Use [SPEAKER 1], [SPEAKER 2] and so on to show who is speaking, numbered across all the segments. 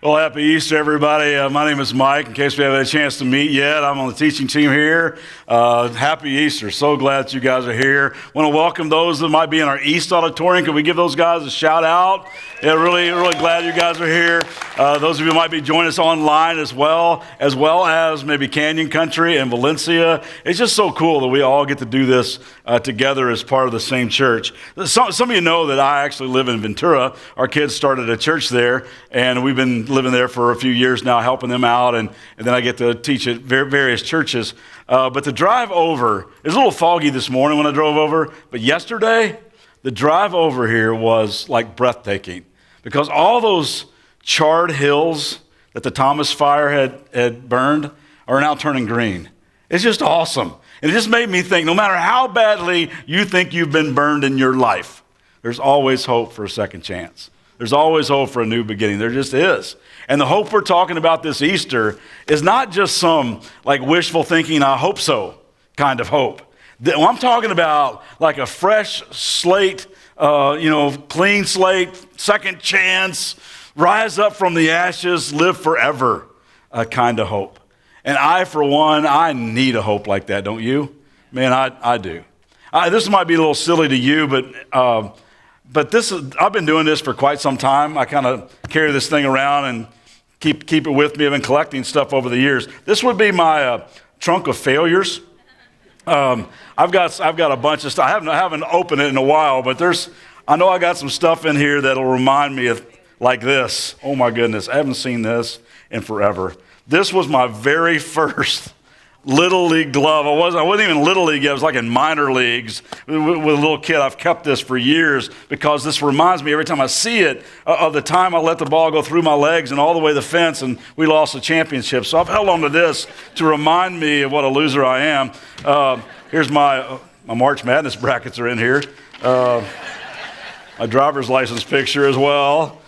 [SPEAKER 1] Well, happy Easter, everybody. My name is Mike. In case we haven't had a chance to meet yet, I'm on the teaching team here. Happy Easter. So glad that you guys are here. Want to welcome those that might be in our East Auditorium. Can we give those guys a shout out? Yeah, really glad you guys are here. Those of you who might be joining us online as well as maybe Canyon Country and Valencia. It's just so cool that we all get to do this together as part of the same church. Some of you know that I actually live in Ventura. Our kids started a church there, and we've been living there for a few years now, helping them out, and then I get to teach at various churches. But the drive over, it was a little foggy this morning when I drove over, but yesterday, the drive over here was like breathtaking because all those charred hills that the Thomas fire had burned are now turning green. It's just awesome. And it just made me think, no matter how badly you think you've been burned in your life, there's always hope for a second chance. There's always hope for a new beginning. There just is. And the hope we're talking about this Easter is not just some like wishful thinking, I hope so kind of hope. I'm talking about like a fresh slate, clean slate, second chance, rise up from the ashes, live forever kind of hope. And I, for one, I need a hope like that, don't you? Man, I do. This might be a little silly to you, but I've been doing this for quite some time. I kind of carry this thing around and keep it with me. I've been collecting stuff over the years. This would be my trunk of failures. I've got a bunch of stuff. I haven't opened it in a while, but I know I got some stuff in here that'll remind me of like this. Oh my goodness, I haven't seen this in forever. This was my very first Little League glove. I wasn't even Little League yet. I was like in minor leagues with a little kid. I've kept this for years because this reminds me every time I see it of the time I let the ball go through my legs and all the way to the fence and we lost the championship. So I've held on to this to remind me of what a loser I am. Here's my March Madness brackets are in here. My driver's license picture as well.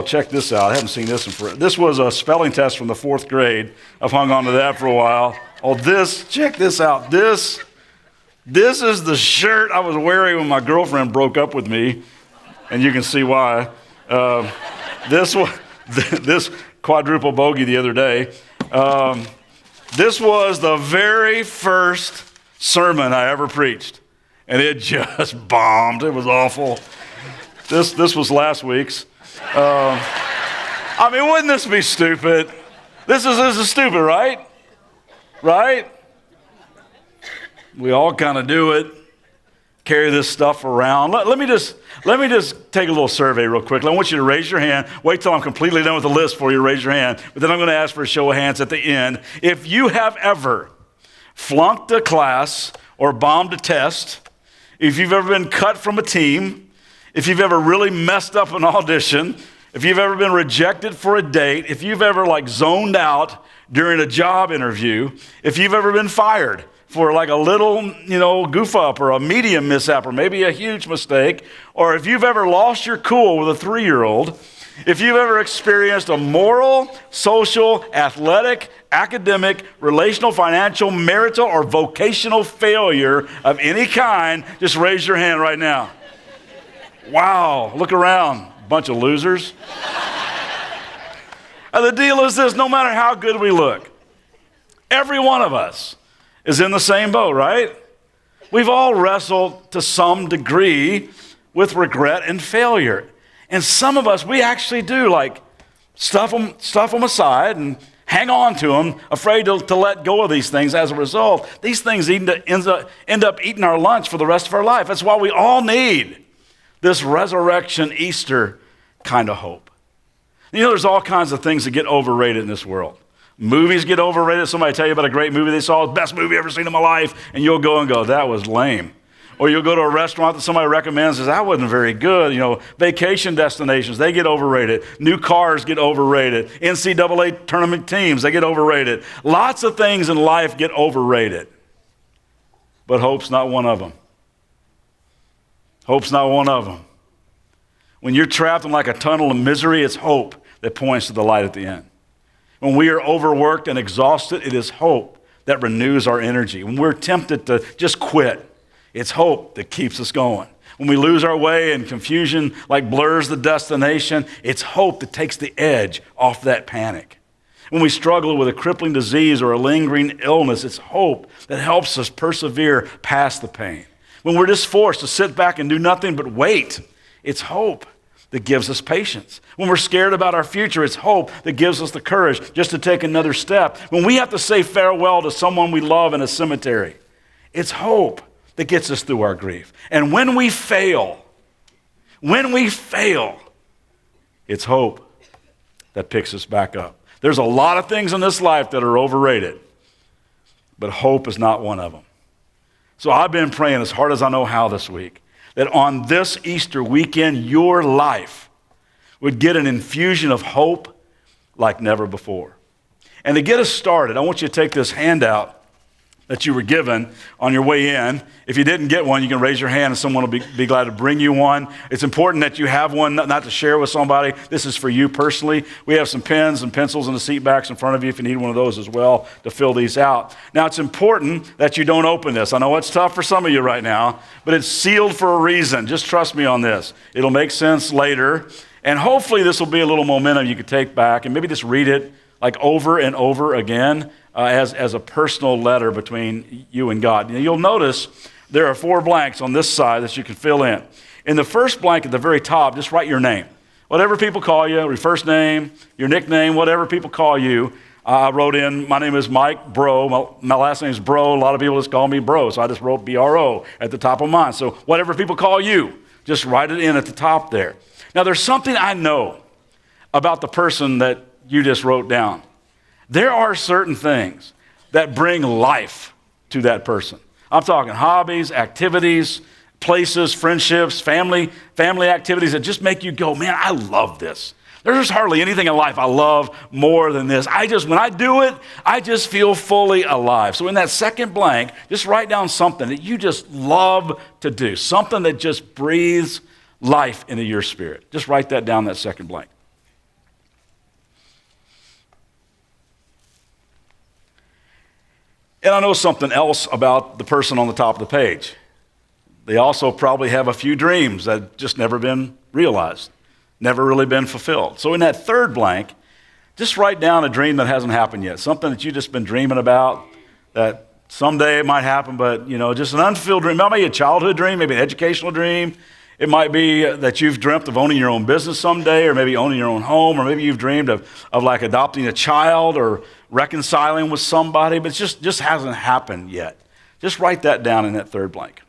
[SPEAKER 1] Check this out. I haven't seen this in forever. This was a spelling test from the 4th grade. I've hung on to that for a while. Check this out. This is the shirt I was wearing when my girlfriend broke up with me, and you can see why. This quadruple bogey the other day. This was the very first sermon I ever preached, and it just bombed. It was awful. This was last week's. Wouldn't this be stupid? This is stupid, right? Right? We all kind of do it. Carry this stuff around. Let me just take a little survey real quickly. I want you to raise your hand. Wait till I'm completely done with the list for you to raise your hand. But then I'm going to ask for a show of hands at the end. If you have ever flunked a class or bombed a test, if you've ever been cut from a team, if you've ever really messed up an audition, if you've ever been rejected for a date, if you've ever zoned out during a job interview, if you've ever been fired for like a little, goof up or a medium mishap or maybe a huge mistake, or if you've ever lost your cool with a 3-year-old, if you've ever experienced a moral, social, athletic, academic, relational, financial, marital, or vocational failure of any kind, just raise your hand right now. Wow, look around, bunch of losers. And the deal is this, no matter how good we look, every one of us is in the same boat, right? We've all wrestled to some degree with regret and failure. And some of us, we actually do stuff them aside and hang on to them, afraid to let go of these things. As a result, these things end up eating our lunch for the rest of our life. That's why we all need this resurrection Easter kind of hope. There's all kinds of things that get overrated in this world. Movies get overrated. Somebody tell you about a great movie they saw, best movie I've ever seen in my life, and you'll go and go, that was lame. Or you'll go to a restaurant that somebody recommends and says, that wasn't very good. Vacation destinations, they get overrated. New cars get overrated. NCAA tournament teams, they get overrated. Lots of things in life get overrated. But hope's not one of them. Hope's not one of them. When you're trapped in like a tunnel of misery, it's hope that points to the light at the end. When we are overworked and exhausted, it is hope that renews our energy. When we're tempted to just quit, it's hope that keeps us going. When we lose our way and confusion like blurs the destination, it's hope that takes the edge off that panic. When we struggle with a crippling disease or a lingering illness, it's hope that helps us persevere past the pain. When we're just forced to sit back and do nothing but wait, it's hope that gives us patience. When we're scared about our future, it's hope that gives us the courage just to take another step. When we have to say farewell to someone we love in a cemetery, it's hope that gets us through our grief. And when we fail, it's hope that picks us back up. There's a lot of things in this life that are overrated, but hope is not one of them. So I've been praying as hard as I know how this week that on this Easter weekend, your life would get an infusion of hope like never before. And to get us started, I want you to take this handout that you were given on your way in. If you didn't get one, you can raise your hand and someone will be glad to bring you one. It's important that you have one, not to share with somebody. This is for you personally. We have some pens and pencils in the seat backs in front of you if you need one of those as well to fill these out. Now, it's important that you don't open this. I know it's tough for some of you right now, but it's sealed for a reason. Just trust me on this. It'll make sense later. And hopefully this will be a little momentum you can take back and maybe just read it like over and over again. As a personal letter between you and God. You'll notice there are 4 blanks on this side that you can fill in. In the first blank at the very top, just write your name. Whatever people call you, your first name, your nickname, whatever people call you. I wrote in, my name is Mike Bro. My last name is Bro. A lot of people just call me Bro, so I just wrote B-R-O at the top of mine. So whatever people call you, just write it in at the top there. Now there's something I know about the person that you just wrote down. There are certain things that bring life to that person. I'm talking hobbies, activities, places, friendships, family activities that just make you go, man, I love this. There's hardly anything in life I love more than this. When I do it, I just feel fully alive. So in that second blank, just write down something that you just love to do, something that just breathes life into your spirit. Just write that down, that second blank. And I know something else about the person on the top of the page. They also probably have a few dreams that just never been realized, never really been fulfilled. So in that third blank, just write down a dream that hasn't happened yet, something that you've just been dreaming about that someday it might happen, but just an unfulfilled dream. Maybe a childhood dream, maybe an educational dream. It might be that you've dreamt of owning your own business someday, or maybe owning your own home, or maybe you've dreamed of like adopting a child or reconciling with somebody, but it just hasn't happened yet. Just write that down in that third blank.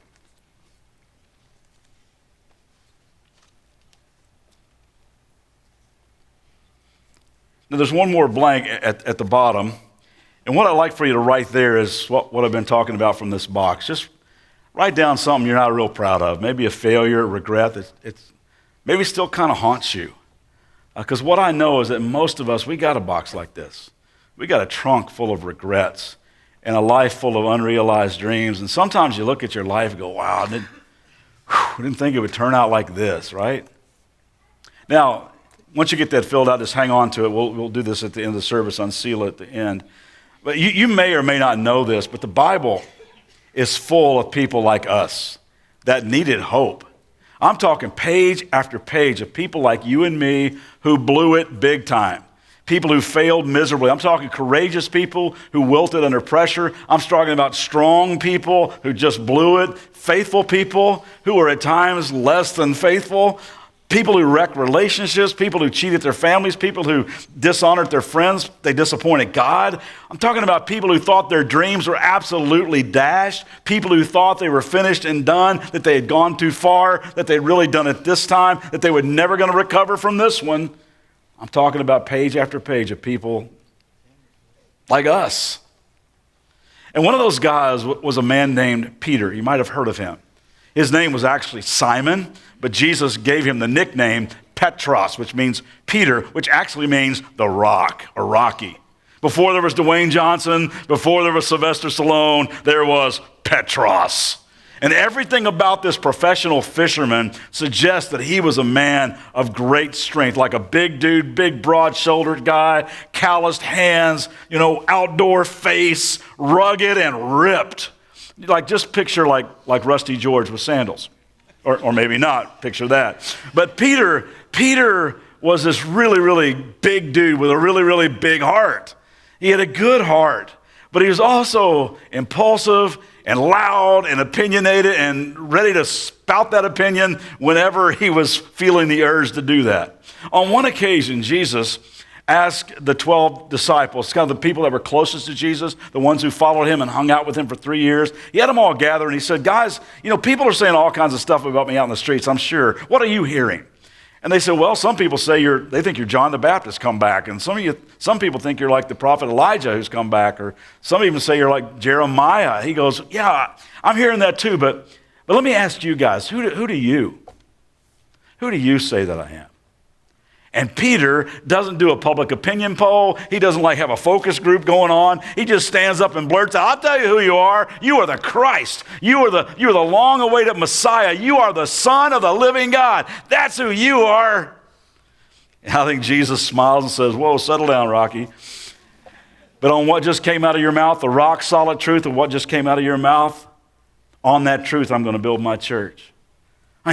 [SPEAKER 1] Now there's one more blank at the bottom, and what I'd like for you to write there is what I've been talking about from this box. Just write down something you're not real proud of, maybe a failure, a regret that it's maybe still kind of haunts you. Because what I know is that most of us, we got a box like this. We got a trunk full of regrets and a life full of unrealized dreams. And sometimes you look at your life and go, wow, I didn't think it would turn out like this, right? Now, once you get that filled out, just hang on to it. We'll do this at the end of the service, unseal it at the end. But you may or may not know this, but the Bible is full of people like us that needed hope. I'm talking page after page of people like you and me who blew it big time. People who failed miserably. I'm talking courageous people who wilted under pressure. I'm talking about strong people who just blew it. Faithful people who are at times less than faithful. People who wrecked relationships, people who cheated their families, people who dishonored their friends, they disappointed God. I'm talking about people who thought their dreams were absolutely dashed, people who thought they were finished and done, that they had gone too far, that they'd really done it this time, that they were never going to recover from this one. I'm talking about page after page of people like us. And one of those guys was a man named Peter. You might have heard of him. His name was actually Simon, but Jesus gave him the nickname Petros, which means Peter, which actually means the rock or Rocky. Before there was Dwayne Johnson, before there was Sylvester Stallone, there was Petros. And everything about this professional fisherman suggests that he was a man of great strength, like a big dude, big broad-shouldered guy, calloused hands, outdoor face, rugged and ripped. Like just picture like Rusty George with sandals. Or maybe not, picture that. But Peter was this really, really big dude with a really, really big heart. He had a good heart, but he was also impulsive and loud and opinionated and ready to spout that opinion whenever he was feeling the urge to do that. On one occasion, Jesus asked the 12 disciples, kind of the people that were closest to Jesus, the ones who followed him and hung out with him for 3 years. He had them all gather and he said, guys, people are saying all kinds of stuff about me out in the streets, I'm sure. What are you hearing? And they said, well, some people say they think you're John the Baptist come back. And some people think you're like the prophet Elijah who's come back. Or some even say you're like Jeremiah. He goes, yeah, I'm hearing that too. But let me ask you guys, who do you say that I am? And Peter doesn't do a public opinion poll. He doesn't have a focus group going on. He just stands up and blurts out, I'll tell you who you are. You are the Christ. You are the long-awaited Messiah. You are the Son of the living God. That's who you are. And I think Jesus smiles and says, whoa, settle down, Rocky. But on what just came out of your mouth, the rock-solid truth of what just came out of your mouth, on that truth I'm going to build my church.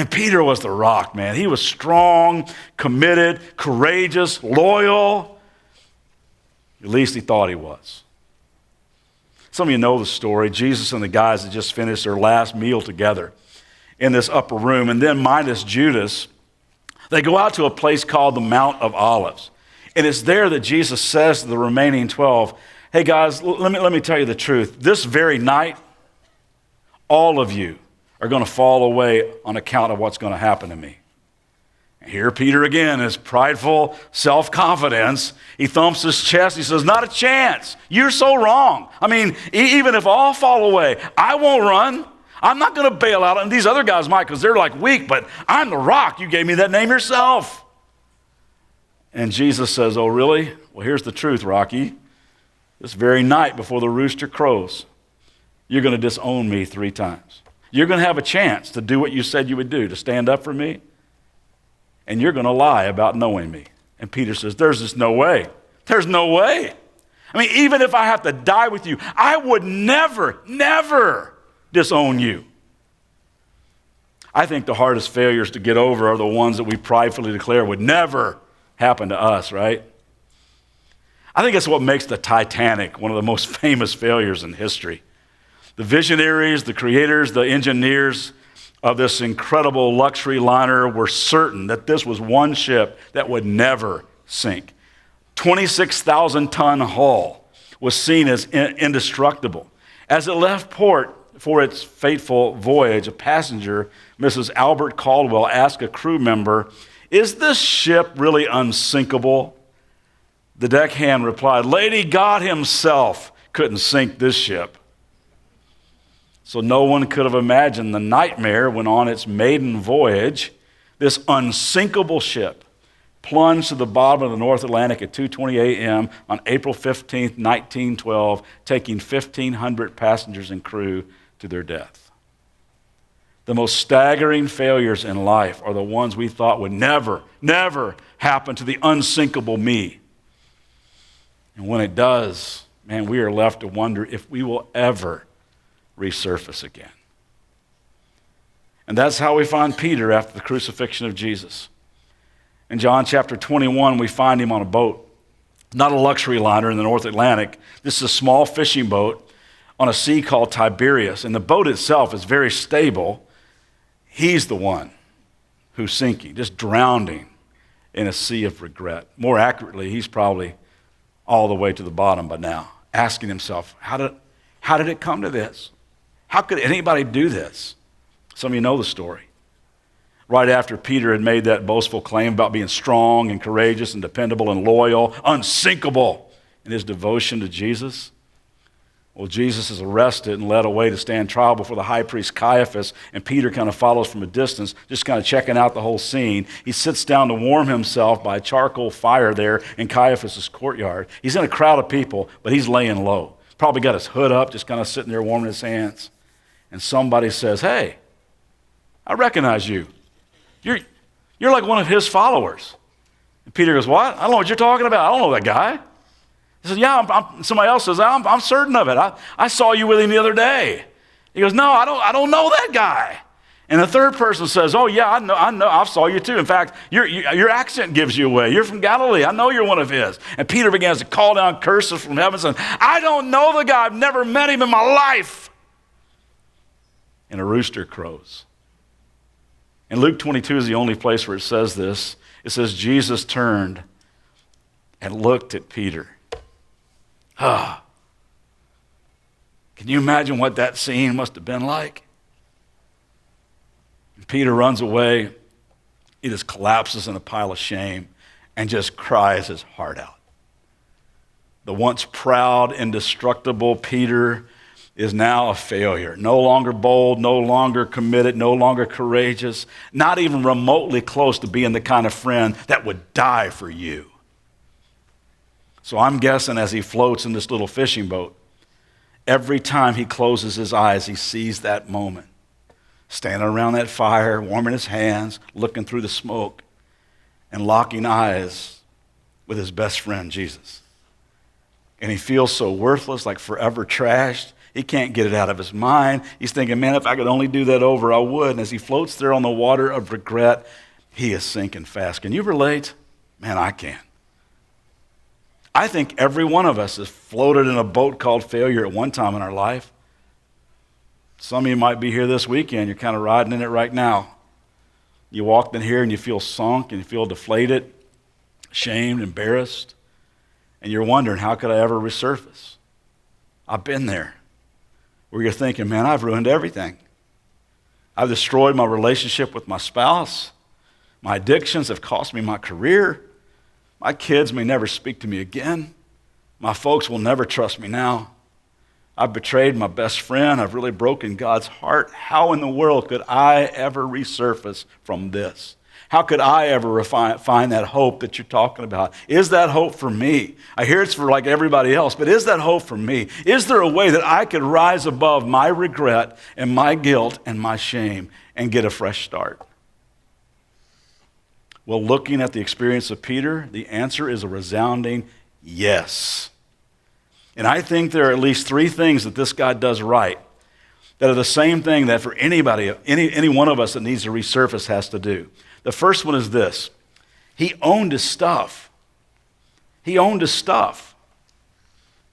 [SPEAKER 1] Peter was the rock, man. He was strong, committed, courageous, loyal. At least he thought he was. Some of you know the story. Jesus and the guys had just finished their last meal together in this upper room. And then minus Judas, they go out to a place called the Mount of Olives. And it's there that Jesus says to the remaining 12, hey guys, let me tell you the truth. This very night, all of you are going to fall away on account of what's going to happen to me. And here Peter again, his prideful self-confidence, he thumps his chest. He says, not a chance. You're so wrong. Even if all fall away, I won't run. I'm not going to bail out. And these other guys might because they're weak, but I'm the rock. You gave me that name yourself. And Jesus says, oh, really? Well, here's the truth, Rocky. This very night before the rooster crows, you're going to disown me 3 times. You're going to have a chance to do what you said you would do, to stand up for me, and you're going to lie about knowing me. And Peter says, there's just no way. There's no way. Even if I have to die with you, I would never disown you. I think the hardest failures to get over are the ones that we pridefully declare would never happen to us, right? I think it's what makes the Titanic one of the most famous failures in history. The visionaries, the creators, the engineers of this incredible luxury liner were certain that this was one ship that would never sink. 26,000-ton hull was seen as indestructible. As it left port for its fateful voyage, a passenger, Mrs. Albert Caldwell, asked a crew member, is this ship really unsinkable? The deckhand replied, Lady, God himself couldn't sink this ship. So no one could have imagined the nightmare when on its maiden voyage, this unsinkable ship plunged to the bottom of the North Atlantic at 2:20 a.m. on April 15th, 1912, taking 1,500 passengers and crew to their death. The most staggering failures in life are the ones we thought would never happen to the unsinkable me. And when it does, man, we are left to wonder if we will ever resurface again. And that's how we find Peter after the crucifixion of Jesus. In John chapter 21, we find him on a boat, not a luxury liner in the North Atlantic. This is a small fishing boat on a sea called Tiberias, and the boat itself is very stable. He's the one who's sinking, just drowning in a sea of regret. More accurately, he's probably all the way to the bottom by now, asking himself, how did it come to this? How could anybody do this? Some of you know the story. Right after Peter had made that boastful claim about being strong and courageous and dependable and loyal, unsinkable in his devotion to Jesus, well, Jesus is arrested and led away to stand trial before the high priest Caiaphas, and Peter kind of follows from a distance, just kind of checking out the whole scene. He sits down to warm himself by a charcoal fire there in Caiaphas' courtyard. He's in a crowd of people, but he's laying low. Probably got his hood up, just kind of sitting there warming his hands. And somebody says, hey, I recognize you. You're like one of his followers. And Peter goes, what? I don't know what you're talking about. I don't know that guy. He says, yeah, somebody else says, I'm certain of it. I saw you with him the other day. He goes, no, I don't know that guy. And the third person says, oh yeah, I know, I saw you too. In fact, your accent gives you away. You're from Galilee. I know you're one of his. And Peter begins to call down curses from heaven saying, I don't know the guy. I've never met him in my life. And a rooster crows. And Luke 22 is the only place where it says this. It says, Jesus turned and looked at Peter. Can you imagine what that scene must have been like? And Peter runs away. He just collapses in a pile of shame and just cries his heart out. The once proud, indestructible Peter is now a failure. No longer bold, no longer committed, no longer courageous, not even remotely close to being the kind of friend that would die for you. So I'm guessing as he floats in this little fishing boat, every time he closes his eyes, he sees that moment. Standing around that fire, warming his hands, looking through the smoke, and locking eyes with his best friend, Jesus. And he feels so worthless, like forever trashed. He can't get it out of his mind. He's thinking, man, if I could only do that over, I would. And as he floats there on the water of regret, he is sinking fast. Can you relate? Man, I can. I think every one of us has floated in a boat called failure at one time in our life. Some of you might be here this weekend. You're kind of riding in it right now. You walked in here and you feel sunk and you feel deflated, ashamed, embarrassed. And you're wondering, how could I ever resurface? I've been there. Where you're thinking, man, I've ruined everything. I've destroyed my relationship with my spouse. My addictions have cost me my career. My kids may never speak to me again. My folks will never trust me now. I've betrayed my best friend. I've really broken God's heart. How in the world could I ever resurface from this? How could I ever find that hope that you're talking about? Is that hope for me? I hear it's for like everybody else, but is that hope for me? Is there a way that I could rise above my regret and my guilt and my shame and get a fresh start? Well, looking at the experience of Peter, the answer is a resounding yes. And I think there are at least three things that this guy does right that are the same thing that for anybody, any one of us that needs to resurface has to do. The first one is this. He owned his stuff. He owned his stuff.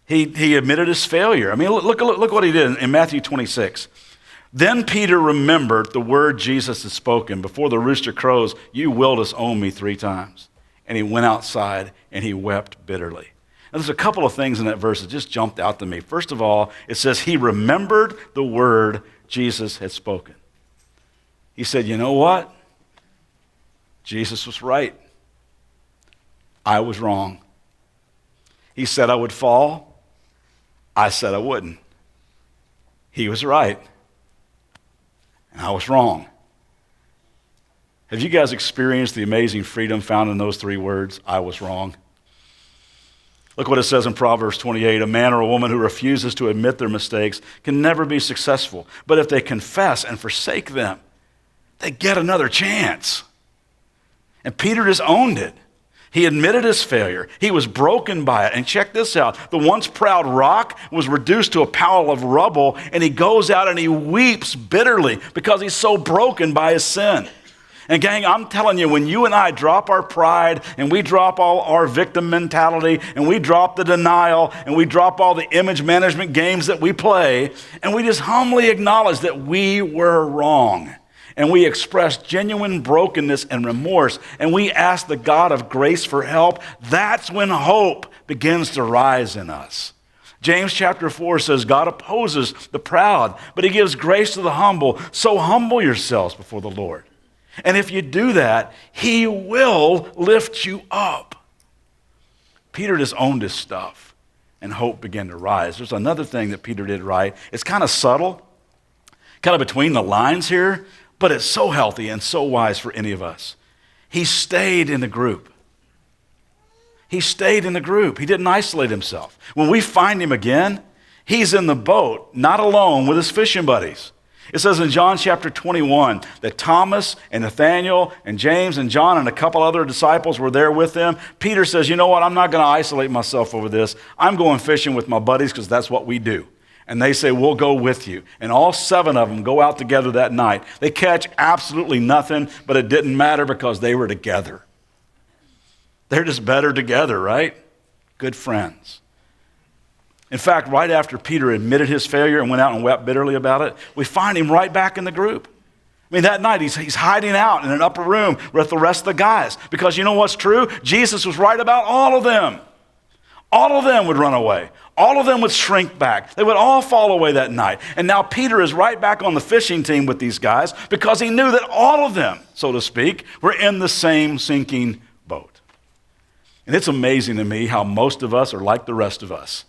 [SPEAKER 1] He admitted his failure. I mean, look what he did in Matthew 26. Then Peter remembered the word Jesus had spoken. Before the rooster crows, you will disown me 3 times. And he went outside and he wept bitterly. Now, there's a couple of things in that verse that just jumped out to me. First of all, it says he remembered the word Jesus had spoken. He said, you know what? Jesus was right. I was wrong. He said I would fall. I said I wouldn't. He was right. And I was wrong. Have you guys experienced the amazing freedom found in those 3 words? I was wrong. Look what it says in Proverbs 28. A man or a woman who refuses to admit their mistakes can never be successful. But if they confess and forsake them, they get another chance. And Peter just owned it. He admitted his failure. He was broken by it. And check this out. The once proud rock was reduced to a pile of rubble, and he goes out and he weeps bitterly because he's so broken by his sin. And gang, I'm telling you, when you and I drop our pride and we drop all our victim mentality and we drop the denial and we drop all the image management games that we play and we just humbly acknowledge that we were wrong and we express genuine brokenness and remorse and we ask the God of grace for help, that's when hope begins to rise in us. James chapter 4 says God opposes the proud, but he gives grace to the humble. So humble yourselves before the Lord. And if you do that, he will lift you up. Peter just owned his stuff, and hope began to rise. There's another thing that Peter did right. It's kind of subtle, kind of between the lines here, but it's so healthy and so wise for any of us. He stayed in the group. He stayed in the group. He didn't isolate himself. When we find him again, he's in the boat, not alone with his fishing buddies. It says in John chapter 21 that Thomas and Nathaniel and James and John and a couple other disciples were there with them. Peter says, you know what, I'm not going to isolate myself over this. I'm going fishing with my buddies because that's what we do. And they say, we'll go with you. And all 7 of them go out together that night. They catch absolutely nothing, but it didn't matter because they were together. They're just better together, right? Good friends. In fact, right after Peter admitted his failure and went out and wept bitterly about it, we find him right back in the group. I mean, that night he's hiding out in an upper room with the rest of the guys. Because you know what's true? Jesus was right about all of them. All of them would run away. All of them would shrink back. They would all fall away that night. And now Peter is right back on the fishing team with these guys because he knew that all of them, so to speak, were in the same sinking boat. And it's amazing to me how most of us are like the rest of us.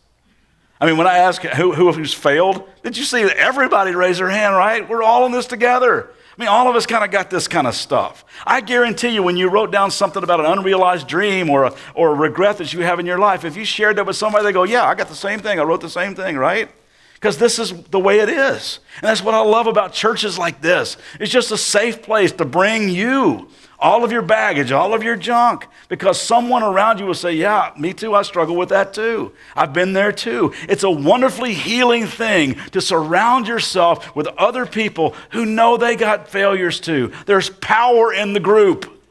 [SPEAKER 1] I mean, when I ask who's failed, did you see that everybody raise their hand, right? We're all in this together. I mean, all of us kind of got this kind of stuff. I guarantee you when you wrote down something about an unrealized dream or a regret that you have in your life, if you shared that with somebody, they go, yeah, I got the same thing. I wrote the same thing, right? Because this is the way it is. And that's what I love about churches like this. It's just a safe place to bring you all of your baggage, all of your junk, because someone around you will say, yeah, me too, I struggle with that too. I've been there too. It's a wonderfully healing thing to surround yourself with other people who know they got failures too. There's power in the group.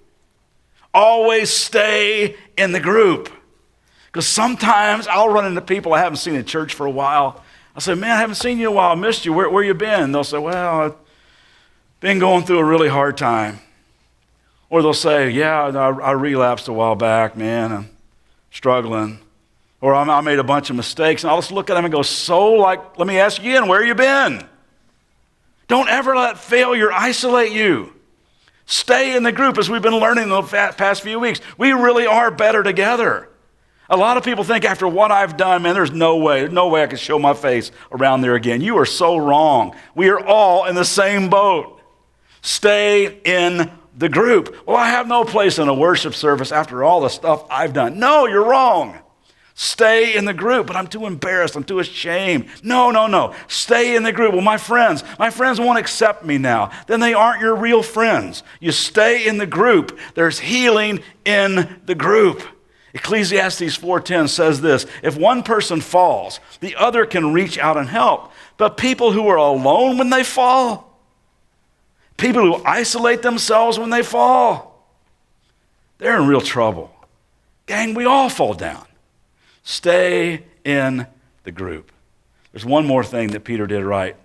[SPEAKER 1] Always stay in the group. Because sometimes I'll run into people I haven't seen in church for a while. I'll say, man, I haven't seen you in a while. I missed you. Where you been? They'll say, well, I've been going through a really hard time. Or they'll say, yeah, I relapsed a while back, man. I'm struggling. Or I made a bunch of mistakes. And I'll just look at them and go, let me ask you again, where you been? Don't ever let failure isolate you. Stay in the group, as we've been learning the past few weeks. We really are better together. A lot of people think after what I've done, man, there's no way I can show my face around there again. You are so wrong. We are all in the same boat. Stay in the group. Well, I have no place in a worship service after all the stuff I've done. No, you're wrong. Stay in the group, but I'm too embarrassed. I'm too ashamed. No. Stay in the group. Well, my friends won't accept me now. Then they aren't your real friends. You stay in the group. There's healing in the group. Ecclesiastes 4:10 says this, if one person falls, the other can reach out and help. But people who are alone when they fall, people who isolate themselves when they fall, they're in real trouble. Gang, we all fall down. Stay in the group. There's one more thing that Peter did right.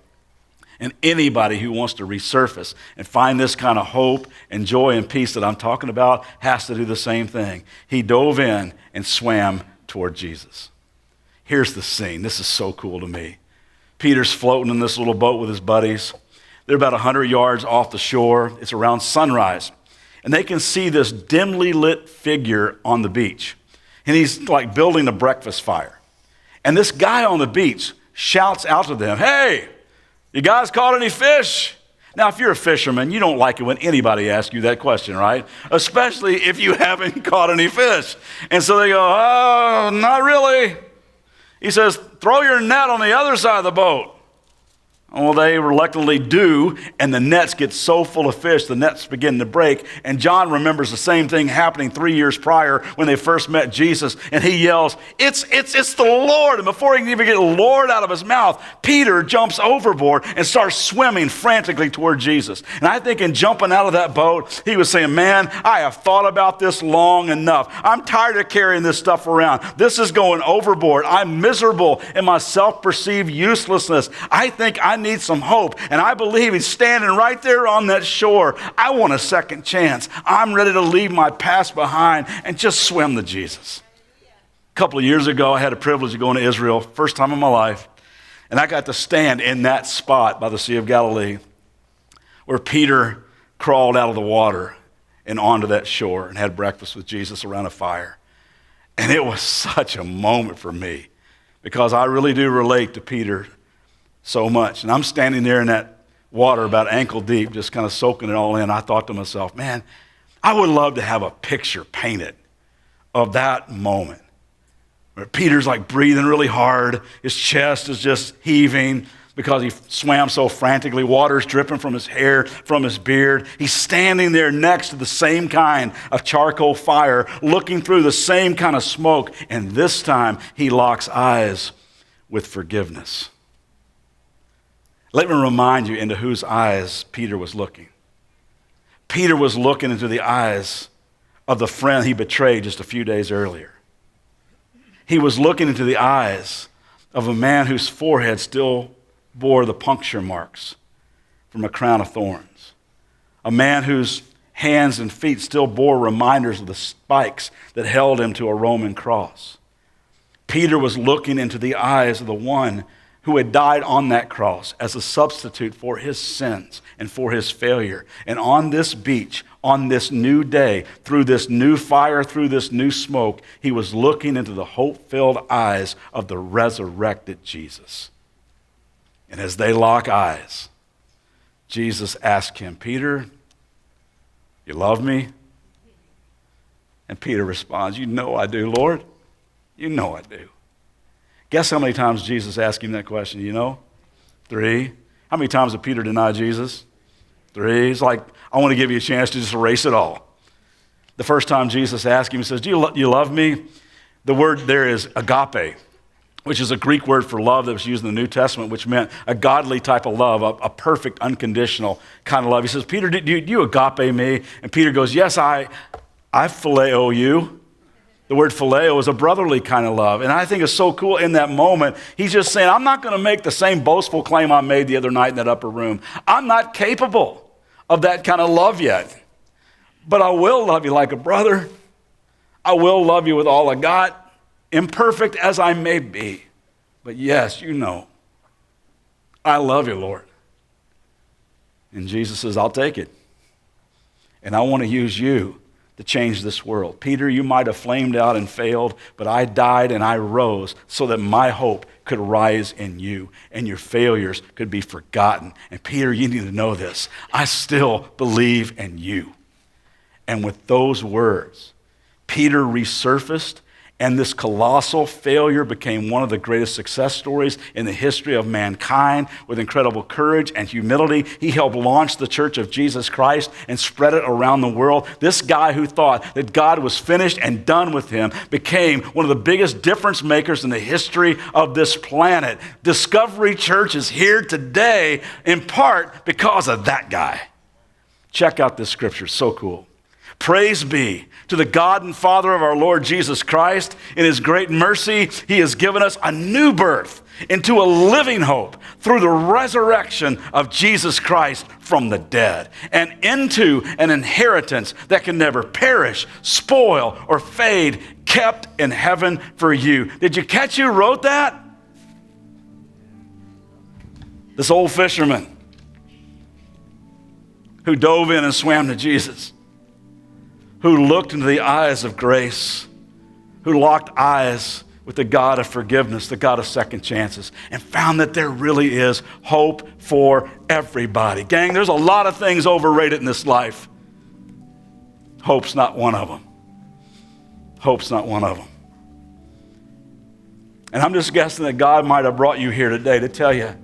[SPEAKER 1] And anybody who wants to resurface and find this kind of hope and joy and peace that I'm talking about has to do the same thing. He dove in and swam toward Jesus. Here's the scene. This is so cool to me. Peter's floating in this little boat with his buddies. They're about 100 yards off the shore. It's around sunrise. And they can see this dimly lit figure on the beach. And he's like building a breakfast fire. And this guy on the beach shouts out to them, hey, you guys caught any fish? Now, if you're a fisherman, you don't like it when anybody asks you that question, right? Especially if you haven't caught any fish. And so they go, oh, not really. He says, throw your net on the other side of the boat. Well, they reluctantly do, and the nets get so full of fish, the nets begin to break. And John remembers the same thing happening 3 years prior when they first met Jesus, and he yells, it's the Lord. And before he can even get Lord out of his mouth, Peter jumps overboard and starts swimming frantically toward Jesus. And I think in jumping out of that boat, he was saying, man, I have thought about this long enough. I'm tired of carrying this stuff around. This is going overboard. I'm miserable in my self-perceived uselessness. I think I need some hope, and I believe he's standing right there on that shore. I want a second chance. I'm ready to leave my past behind and just swim to Jesus. A couple of years ago, I had the privilege of going to Israel, first time in my life, and I got to stand in that spot by the Sea of Galilee where Peter crawled out of the water and onto that shore and had breakfast with Jesus around a fire. And it was such a moment for me because I really do relate to Peter so much. And I'm standing there in that water about ankle deep, just kind of soaking it all in. I thought to myself, man, I would love to have a picture painted of that moment where Peter's like breathing really hard. His chest is just heaving because he swam so frantically. Water's dripping from his hair, from his beard. He's standing there next to the same kind of charcoal fire, looking through the same kind of smoke. And this time he locks eyes with forgiveness. Let me remind you into whose eyes Peter was looking. Peter was looking into the eyes of the friend he betrayed just a few days earlier. He was looking into the eyes of a man whose forehead still bore the puncture marks from a crown of thorns. A man whose hands and feet still bore reminders of the spikes that held him to a Roman cross. Peter was looking into the eyes of the one who had died on that cross as a substitute for his sins and for his failure. And on this beach, on this new day, through this new fire, through this new smoke, he was looking into the hope-filled eyes of the resurrected Jesus. And as they lock eyes, Jesus asked him, Peter, you love me? And Peter responds, you know I do, Lord. You know I do. Guess how many times Jesus asked him that question, you know? 3. How many times did Peter deny Jesus? 3. He's like, I want to give you a chance to just erase it all. The first time Jesus asked him, he says, do you love me? The word there is agape, which is a Greek word for love that was used in the New Testament, which meant a godly type of love, a perfect, unconditional kind of love. He says, Peter, do you agape me? And Peter goes, yes, I phileo you. The word phileo is a brotherly kind of love. And I think it's so cool in that moment. He's just saying, I'm not going to make the same boastful claim I made the other night in that upper room. I'm not capable of that kind of love yet. But I will love you like a brother. I will love you with all I got, imperfect as I may be. But yes, you know, I love you, Lord. And Jesus says, I'll take it. And I want to use you to change this world. Peter, you might have flamed out and failed, but I died and I rose so that my hope could rise in you and your failures could be forgotten. And Peter, you need to know this. I still believe in you. And with those words, Peter resurfaced, and this colossal failure became one of the greatest success stories in the history of mankind. With incredible courage and humility, he helped launch the Church of Jesus Christ and spread it around the world. This guy who thought that God was finished and done with him became one of the biggest difference makers in the history of this planet. Discovery Church is here today in part because of that guy. Check out this scripture, so cool. Praise be to the God and Father of our Lord Jesus Christ. In his great mercy, he has given us a new birth into a living hope through the resurrection of Jesus Christ from the dead, and into an inheritance that can never perish, spoil, or fade, kept in heaven for you. Did you catch who wrote that? This old fisherman who dove in and swam to Jesus, who looked into the eyes of grace, who locked eyes with the God of forgiveness, the God of second chances, and found that there really is hope for everybody. Gang, there's a lot of things overrated in this life. Hope's not one of them. Hope's not one of them. And I'm just guessing that God might have brought you here today to tell you,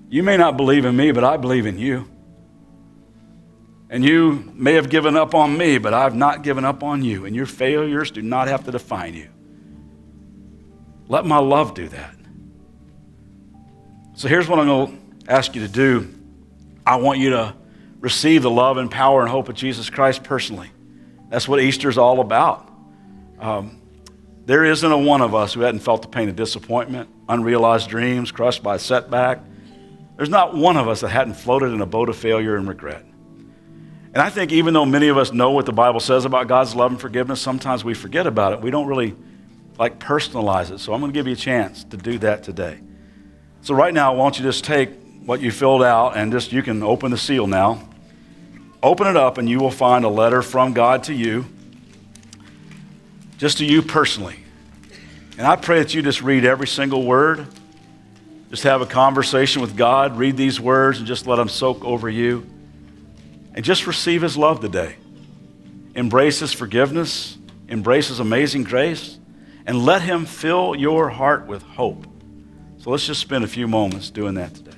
[SPEAKER 1] you may not believe in me, but I believe in you. And you may have given up on me, but I've not given up on you. And your failures do not have to define you. Let my love do that. So here's what I'm going to ask you to do. I want you to receive the love and power and hope of Jesus Christ personally. That's what Easter's all about. There isn't a one of us who hadn't felt the pain of disappointment, unrealized dreams, crushed by a setback. There's not one of us that hadn't floated in a boat of failure and regret. And I think even though many of us know what the Bible says about God's love and forgiveness, sometimes we forget about it. We don't really personalize it. So I'm going to give you a chance to do that today. So right now, I want you to just take what you filled out and you can open the seal now. Open it up and you will find a letter from God to you, just to you personally. And I pray that you just read every single word. Just have a conversation with God. Read these words and just let them soak over you. And just receive his love today. Embrace his forgiveness. Embrace his amazing grace. And let him fill your heart with hope. So let's just spend a few moments doing that today.